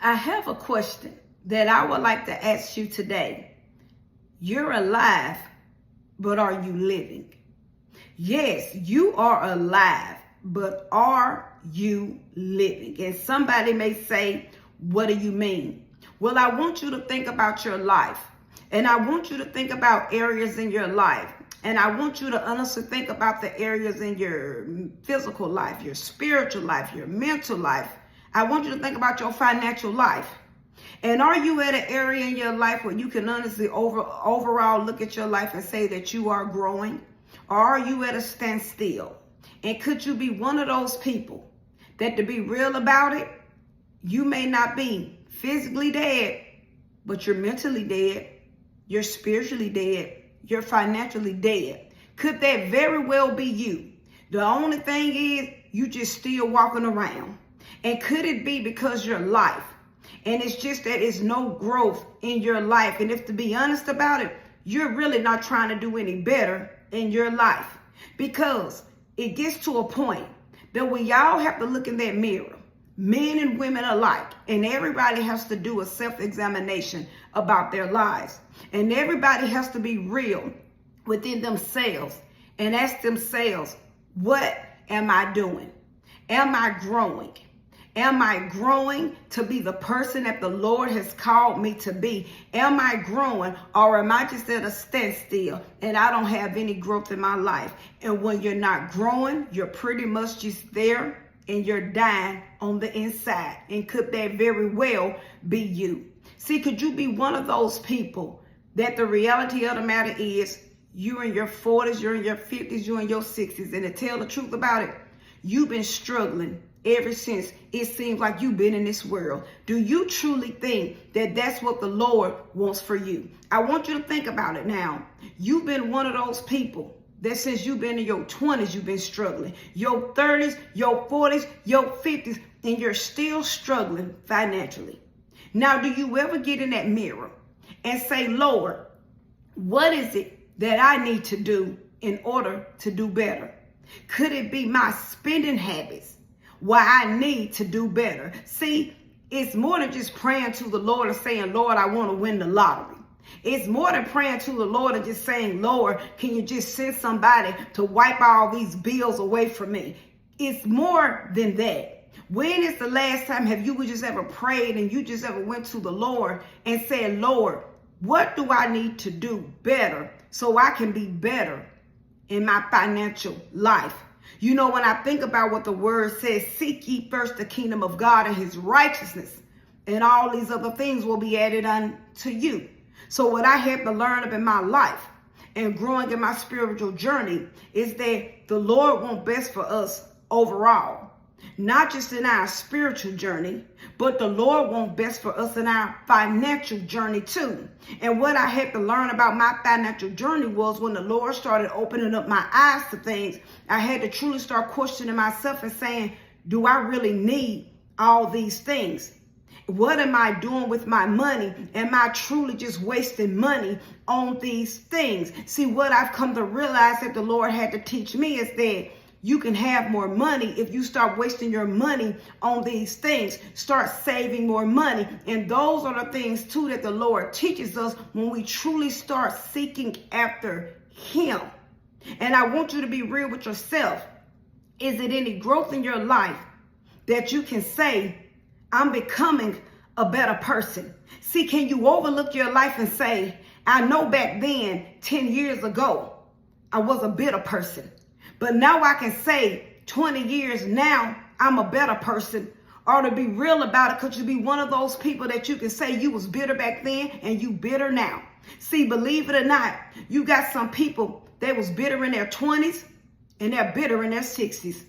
I have a question that I would like to ask you today. You're alive, but are you living? Yes, you are alive, but are you living? And somebody may say, what do you mean? Well, I want you to think about your life. And I want you to think about areas in your life. And I want you to honestly think about the areas in your physical life, your spiritual life, your mental life. I want you to think about your financial life. And are you at an area in your life where you can honestly overall look at your life and say that you are growing? Or are you at a standstill? And could you be one of those people that, to be real about it, you may not be physically dead, but you're mentally dead, you're spiritually dead, you're financially dead? Could that very well be you? The only thing is you just still walking around. And could it be because your life, and it's just that it's no growth in your life? And if to be honest about it, you're really not trying to do any better in your life, because it gets to a point that we all have to look in that mirror, men and women alike, and everybody has to do a self-examination about their lives. And everybody has to be real within themselves and ask themselves, what am I doing? Am I growing? Am I growing to be the person that the Lord has called me to be? Am I growing, or am I just at a standstill and I don't have any growth in my life? And when you're not growing, you're pretty much just there and you're dying on the inside. And could that very well be you? See, could you be one of those people that the reality of the matter is you're in your 40s, you're in your 50s, you're in your 60s, and to tell the truth about it, you've been struggling ever since it seems like you've been in this world. Do you truly think that that's what the Lord wants for you? I want you to think about it now. You've been one of those people that since you've been in your 20s, you've been struggling. Your 30s, your 40s, your 50s, and you're still struggling financially. Now, do you ever get in that mirror and say, Lord, what is it that I need to do in order to do better? Could it be my spending habits? Why I need to do better? See, it's more than just praying to the Lord and saying, Lord, I want to win the lottery. It's more than praying to the Lord and just saying, Lord, can you just send somebody to wipe all these bills away from me? It's more than that. When is the last time have you just ever prayed and you just ever went to the Lord and said, Lord, what do I need to do better so I can be better in my financial life? You know, when I think about what the word says, seek ye first the kingdom of God and his righteousness, and all these other things will be added unto you. So what I had to learn up in my life and growing in my spiritual journey is that the Lord wants best for us overall. Not just in our spiritual journey, but the Lord wants best for us in our financial journey too. And what I had to learn about my financial journey was when the Lord started opening up my eyes to things, I had to truly start questioning myself and saying, do I really need all these things? What am I doing with my money? Am I truly just wasting money on these things? See, what I've come to realize that the Lord had to teach me is that you can have more money if you start wasting your money on these things. Start saving more money. And those are the things too that the Lord teaches us when we truly start seeking after him. And I want you to be real with yourself. Is it any growth in your life that you can say, I'm becoming a better person? See, can you overlook your life and say, I know back then, 10 years ago, I was a bitter person. But now I can say 20 years now, I'm a better person. Or to be real about it, could you be one of those people that you can say you was bitter back then and you bitter now? See, believe it or not, you got some people that was bitter in their 20s and they're bitter in their 60s.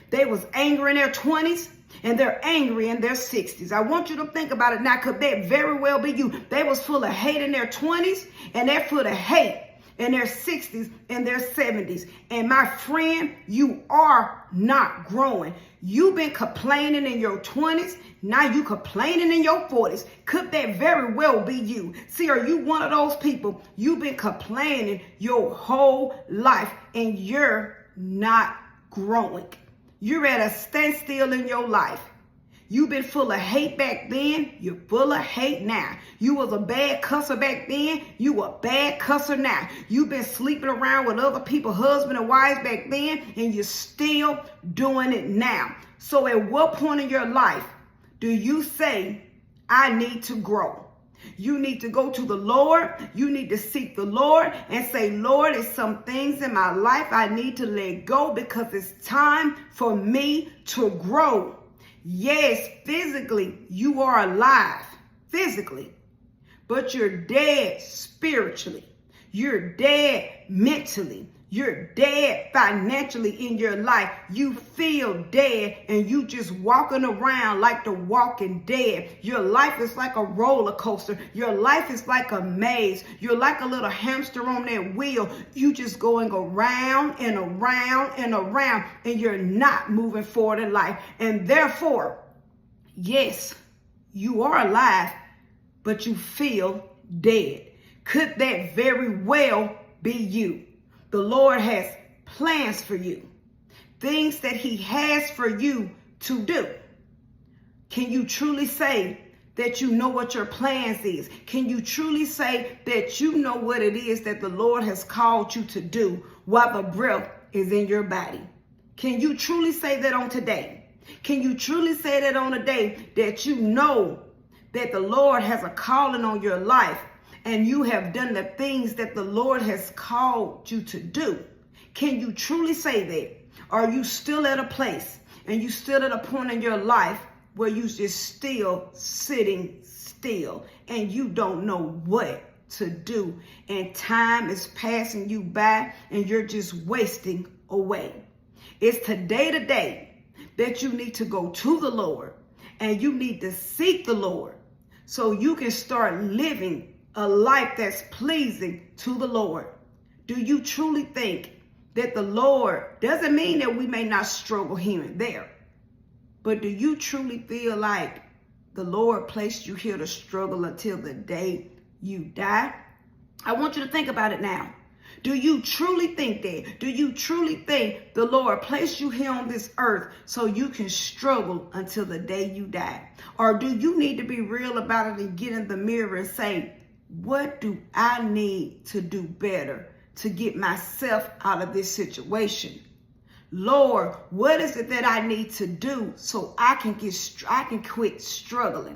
They was angry in their 20s and they're angry in their 60s. I want you to think about it now. Could that very well be you? They was full of hate in their 20s and they're full of hate in their 60s and their 70s. And my friend, you are not growing. You've been complaining in your 20s. Now you complaining in your 40s. Could that very well be you? See, are you one of those people? You've been complaining your whole life and you're not growing. You're at a standstill in your life. You've been full of hate back then. You're full of hate now. You was a bad cusser back then. You a bad cusser now. You've been sleeping around with other people, husband and wives back then, and you're still doing it now. So at what point in your life do you say, I need to grow? You need to go to the Lord. You need to seek the Lord and say, Lord, there's some things in my life I need to let go because it's time for me to grow. Yes, physically, you are alive, physically, but you're dead spiritually. You're dead mentally. You're dead financially in your life. You feel dead and you just walking around like the walking dead. Your life is like a roller coaster. Your life is like a maze. You're like a little hamster on that wheel. You just going around and around and around, and you're not moving forward in life. And therefore, yes, you are alive, but you feel dead. Could that very well be you? The Lord has plans for you, things that he has for you to do. Can you truly say that you know what your plans is? Can you truly say that you know what it is that the Lord has called you to do while the breath is in your body? Can you truly say that on today? Can you truly say that on a day that you know that the Lord has a calling on your life and you have done the things that the Lord has called you to do? Can you truly say that? Are you still at a place and you still at a point in your life where you just still sitting still and you don't know what to do, and time is passing you by and you're just wasting away? It's today that you need to go to the Lord and you need to seek the Lord so you can start living a life that's pleasing to the Lord. Do you truly think that the Lord, doesn't mean that we may not struggle here and there, but do you truly feel like the Lord placed you here to struggle until the day you die? I want you to think about it now. Do you truly think that? Do you truly think the Lord placed you here on this earth so you can struggle until the day you die? Or do you need to be real about it and get in the mirror and say, what do I need to do better to get myself out of this situation? Lord, what is it that I need to do so I can quit struggling?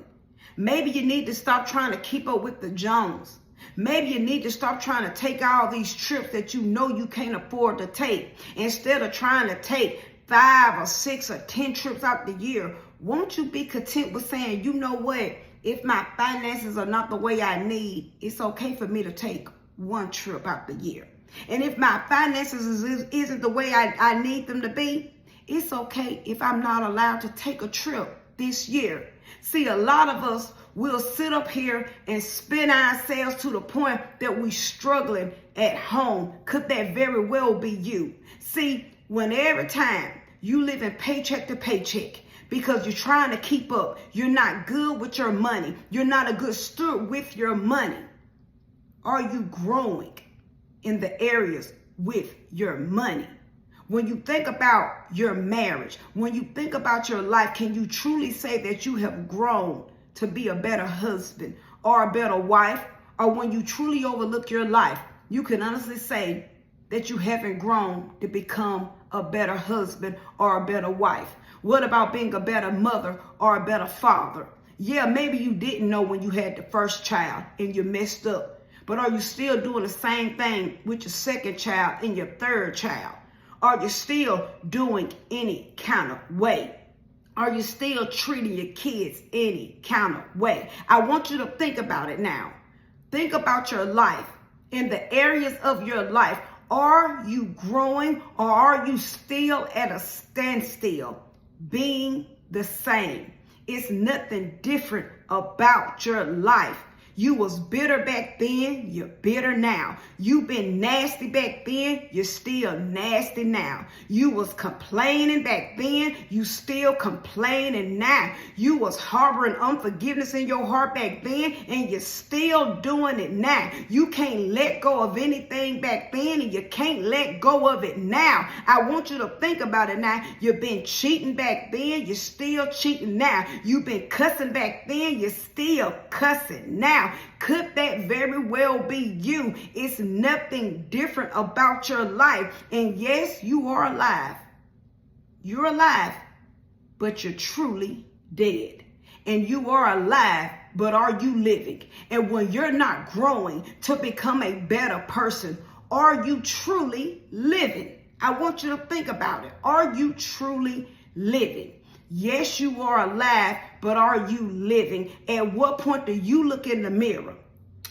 Maybe you need to stop trying to keep up with the Jones. Maybe you need to stop trying to take all these trips that you know you can't afford to take. Instead of trying to take 5 or 6 or 10 trips out the year, won't you be content with saying, you know what? If my finances are not the way I need, it's okay for me to take 1 trip out the year. And if my finances isn't the way I need them to be, it's okay if I'm not allowed to take a trip this year. See, a lot of us will sit up here and spin ourselves to the point that we're struggling at home. Could that very well be you? See, when every time you live in paycheck to paycheck, because you're trying to keep up, you're not good with your money, you're not a good steward with your money. Are you growing in the areas with your money? When you think about your marriage, when you think about your life, can you truly say that you have grown to be a better husband or a better wife? Or when you truly overlook your life, you can honestly say that you haven't grown to become a better husband or a better wife? What about being a better mother or a better father? Yeah, maybe you didn't know when you had the first child and you messed up. But are you still doing the same thing with your second child and your third child? Are you still doing any kind of way? Are you still treating your kids any kind of way? I want you to think about it now. Think about your life. In the areas of your life, are you growing or are you still at a standstill, being the same? It's nothing different about your life. You was bitter back then, you're bitter now. You've been nasty back then, you're still nasty now. You was complaining back then, you still complaining now. You was harboring unforgiveness in your heart back then, and you're still doing it now. You can't let go of anything back then, and you can't let go of it now. I want you to think about it now. You've been cheating back then, you're still cheating now. You've been cussing back then, you're still cussing now. Could that very well be you? It's nothing different about your life. And yes, you are alive. You're alive, but you're truly dead. And you are alive, but are you living? And when you're not growing to become a better person, are you truly living? I want you to think about it. Are you truly living? Yes, you are alive, but are you living? At what point do you look in the mirror?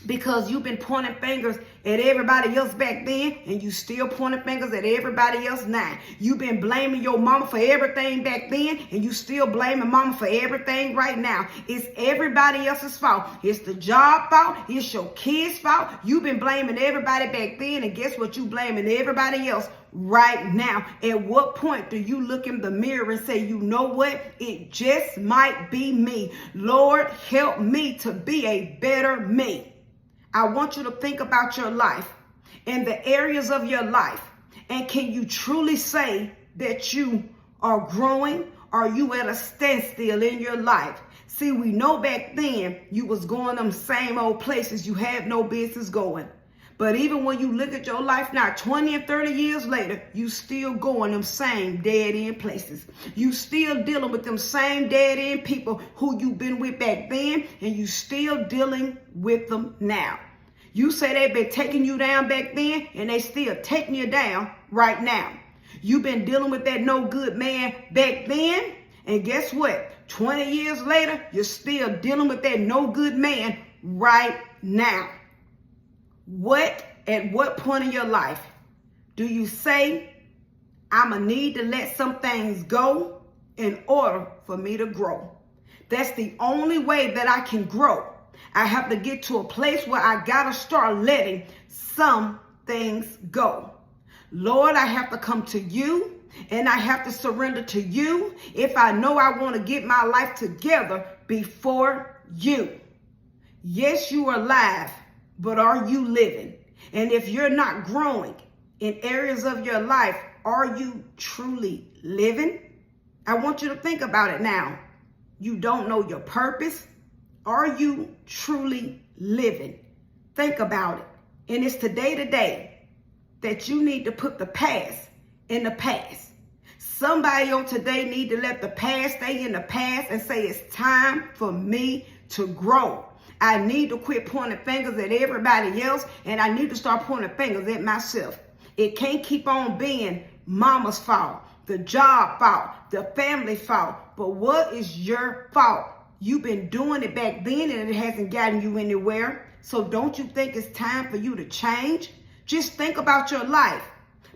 Because you've been pointing fingers at everybody else back then, and you still pointing fingers at everybody else now. You've been blaming your mama for everything back then, and you still blaming mama for everything right now. It's everybody else's fault. It's the job fault. It's your kids' fault. You've been blaming everybody back then, and guess what? You blaming everybody else right now. At what point do you look in the mirror and say, you know what? It just might be me. Lord, help me to be a better me. I want you to think about your life and the areas of your life. And can you truly say that you are growing? Or are you at a standstill in your life? See, we know back then you was going them same old places you had no business going. But even when you look at your life now, 20 and 30 years later, you still going them same dead-end places. You still dealing with them same dead-end people who you've been with back then, and you still dealing with them now. You say they've been taking you down back then, and they still taking you down right now. You've been dealing with that no good man back then, and guess what? 20 years later, you're still dealing with that no good man right now. At what point in your life do you say, I'm going to need to let some things go in order for me to grow? That's the only way that I can grow. I have to get to a place where I got to start letting some things go. Lord, I have to come to you, and I have to surrender to you if I know I want to get my life together before you. Yes, you are alive, but are you living? And if you're not growing in areas of your life, are you truly living? I want you to think about it now. You don't know your purpose. Are you truly living? Think about it. And it's today that you need to put the past in the past. Somebody on today need to let the past stay in the past and say it's time for me to grow. I need to quit pointing fingers at everybody else, and I need to start pointing fingers at myself. It can't keep on being mama's fault, the job fault, the family fault. But what is your fault? You've been doing it back then, and it hasn't gotten you anywhere. So don't you think it's time for you to change? Just think about your life.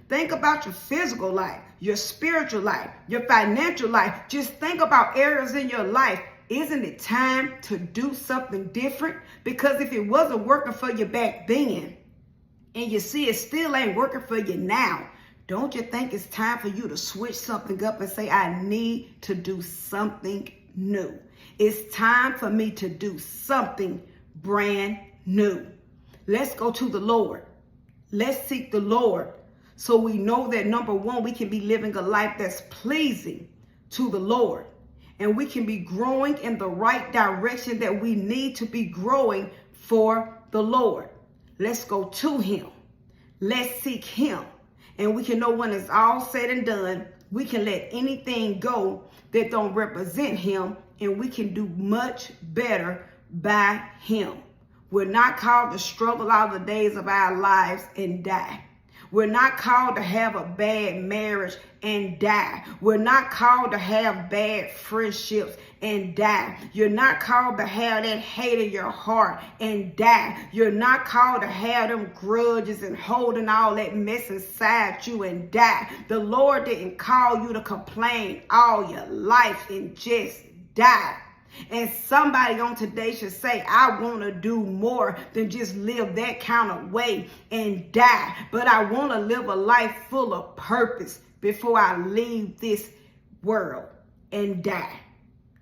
Think about your physical life, your spiritual life, your financial life. Just think about areas in your life. Isn't it time to do something different? Because if it wasn't working for you back then, and you see it still ain't working for you now, don't you think it's time for you to switch something up and say, I need to do something new? It's time for me to do something brand new. Let's go to the Lord. Let's seek the Lord so we know that, number one, we can be living a life that's pleasing to the Lord. And we can be growing in the right direction that we need to be growing for the Lord. Let's go to him. Let's seek him. And we can know when it's all said and done, we can let anything go that don't represent him, and we can do much better by him. We're not called to struggle all the days of our lives and die. We're not called to have a bad marriage and die. We're not called to have bad friendships and die. You're not called to have that hate in your heart and die. You're not called to have them grudges and holding all that mess inside you and die. The Lord didn't call you to complain all your life and just die. And somebody on today should say, I want to do more than just live that kind of way and die. But I want to live a life full of purpose before I leave this world and die.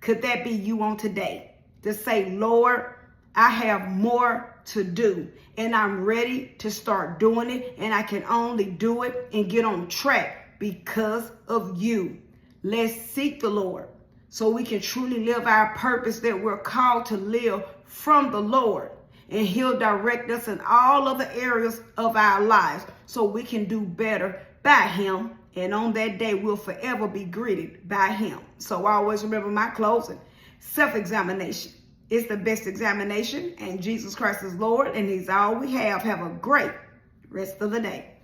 Could that be you on today? To say, Lord, I have more to do and I'm ready to start doing it, and I can only do it and get on track because of you. Let's seek the Lord so we can truly live our purpose that we're called to live from the Lord. And he'll direct us in all of the areas of our lives so we can do better by him. And on that day, we'll forever be greeted by him. So always remember my closing. Self-examination is the best examination. And Jesus Christ is Lord, and he's all we have. Have a great rest of the day.